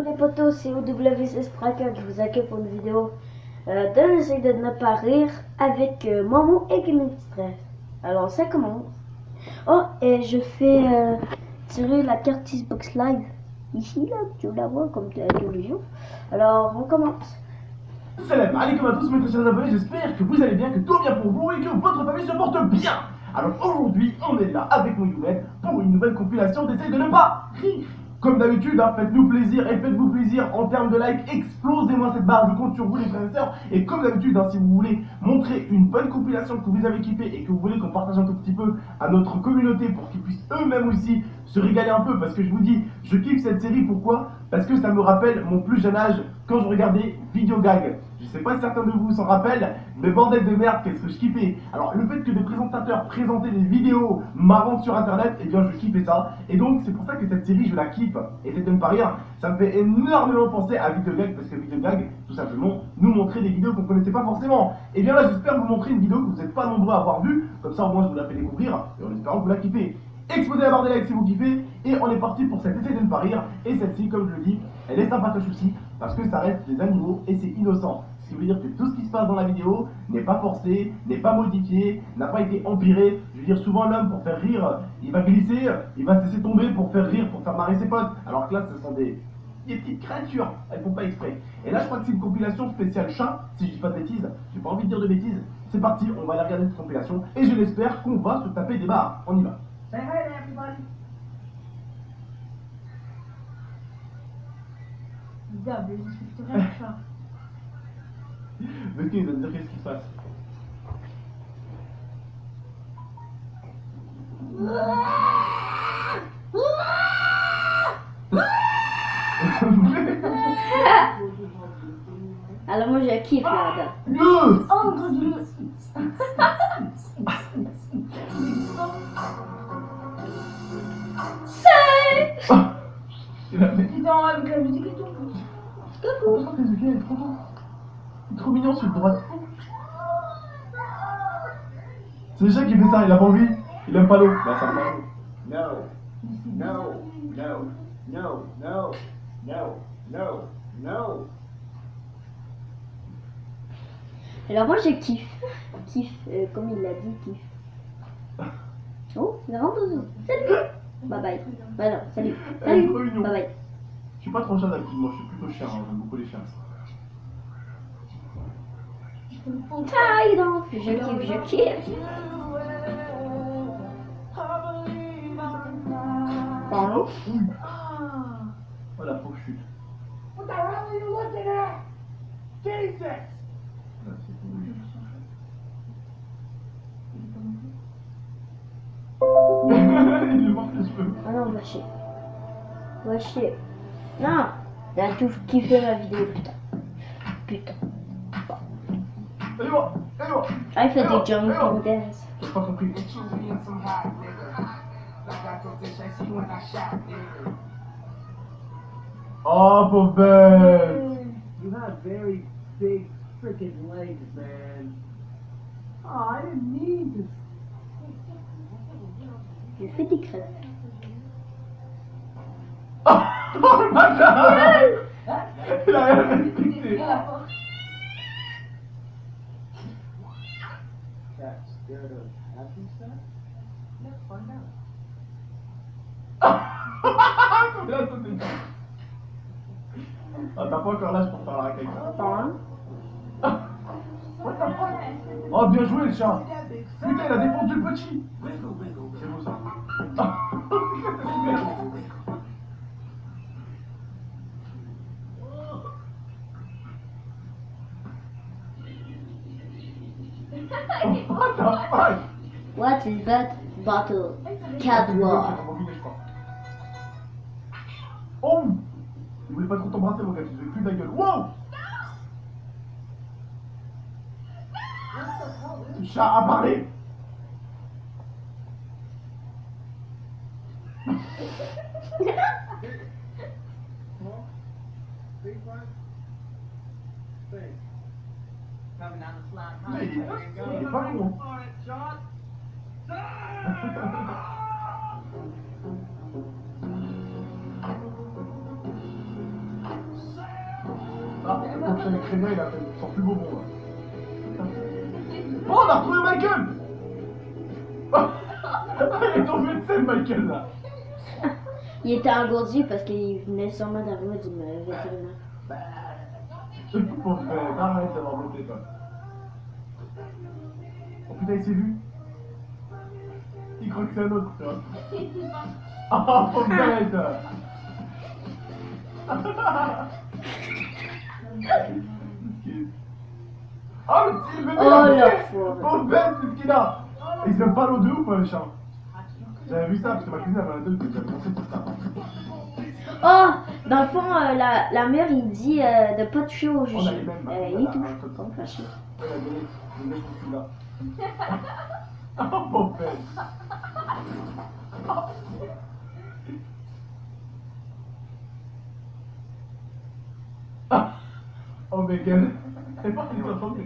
les potos, c'est OWC Spraker qui vous accueille pour une vidéo d'un essai de ne pas rire avec Momo et Gaming Stress. Alors ça commence. Oh, et je fais tirer la carte Xbox Live ici, là, tu la vois comme tu as tous les jours. Alors on commence. Salam alaikum à tous mes très chers abonnés, j'espère que vous allez bien, que tout va bien pour vous et que votre famille se porte bien. Alors aujourd'hui, on est là avec mon Youmet pour une nouvelle compilation d'essais de ne pas rire. Comme d'habitude, faites-nous plaisir et faites-vous plaisir en termes de likes, explosez-moi cette barre, je compte sur vous les frères et sœurs. Et comme d'habitude, si vous voulez montrer une bonne compilation que vous avez kiffé et que vous voulez qu'on partage un tout petit peu à notre communauté pour qu'ils puissent eux-mêmes aussi se régaler un peu, parce que je vous dis, je kiffe cette série, pourquoi? Parce que ça me rappelle mon plus jeune âge quand je regardais Videogag. Je sais pas si certains de vous s'en rappellent, mais bordel de merde, qu'est-ce que je kiffais. Alors le fait que des présentateurs présentaient des vidéos marrantes sur internet, eh bien je kiffais ça. Et donc c'est pour ça que cette série je la kiffe. Et c'est de ne pas rire, ça me fait énormément penser à Videogag, parce que Videogag, tout simplement, nous montrait des vidéos qu'on connaissait pas forcément. Et bien là j'espère vous montrer une vidéo que vous n'êtes pas nombreux à avoir vue, comme ça au moins je vous la fais découvrir, et en espérant que vous la kiffez. Exposez la barre des likes si vous kiffez, et on est parti pour cet essai de ne pas rire. Et celle-ci, comme je le dis, elle est sympatoche aussi, parce que ça reste des animaux et c'est innocent. Ce qui veut dire que tout ce qui se passe dans la vidéo n'est pas forcé, n'est pas modifié, n'a pas été empiré. Je veux dire, souvent l'homme, pour faire rire, il va glisser, il va se laisser tomber pour faire rire, pour faire marrer ses potes. Alors que là, ce sont des petites créatures, elles font pas exprès. Et là, je crois que c'est une compilation spéciale chat, si je dis pas de bêtises. J'ai pas envie de dire de bêtises. C'est parti, on va aller regarder cette compilation, et je l'espère qu'on va se taper des barres. On y va. Say hi to everybody. Gab, je suis très chat. Mais il va me dire qu'est-ce qui se passe. Alors moi je kiffe là-dedans. Oh mon Dieu. Tu t'en avec la musique et tout. Coucou. Il est trop beau. Il est trop mignon celui de droite. C'est le chat qui fait ça, il a pas envie. Il aime pas l'eau. Bah ça va. No, no, no, no, no, no, no, no. Alors moi je kiffe. Kiffe, comme il l'a dit, kiffe. Oh, il rentre dedans. Salut. Bye bye. Bah non, salut. Elle est Salut. trop mignon. Bye bye. Je suis pas trop chat d'habitude, moi je suis plutôt chien, j'aime beaucoup les chiens. Ah, il danse. Je kiffe. Pardon. Oh la pauvre chute. What the hell are you looking at? Jesus! Là, c'est tout. Il lui manque les cheveux. Ah non, va chier. Va chier. Non. Il a tout kiffé ma vidéo, putain. Putain. Allez voir, allez voir. Ah, il fait Allez voir, des jumping allez voir. dance. J'ai pas compris. Oh pauvre bête. You have very big freaking legs, man. Oh, I didn't mean to. Je fais des crêpes. Oh le bâtard. Il a rien respecté. That's scared of happy stuff? Let's find out. Combien ça t'es. Ah t'as pas encore l'âge pour faire la raquette. Pardon. What the fuck? Oh bien joué le chat. Putain il a défendu le petit. C'est beau ça. What the fuck? What is that bottle? Cat war. Oh! Il voulait pas trop t'embrasser mon gars, tu faisais plus de la gueule. Wow! Ce chat a parlé! Big one? Thanks. Coming down the slide. Mais il est pas con. Ah, le prochain ukrainien, il a fait son plus beau bon, là. Oh, on a retrouvé Michael. Il est tombé de scène, Michael, là. Il était engourdi parce qu'il venait sûrement d'arriver du vétérinaire. Mon frère, arrête d'avoir monté, toi. Oh putain, il s'est vu. Il croit que c'est un autre, tu vois. Oh, mon bête. Oh, le petit bébé. Oh, la foire. Oh, bête, c'est ce qu'il a. Il s'aime pas l'eau de ouf, le chat. J'avais vu ça, parce que ma cuisine avait un deux, j'avais pensé tout ça. Oh, dans le fond, la mère, il dit de pas toucher au On a jugé. les mêmes, Il touche, comme fâché. Ouais, la donné, je mets ce là. Oh, mon bête. Oh, Megan. C'est pas une façon de...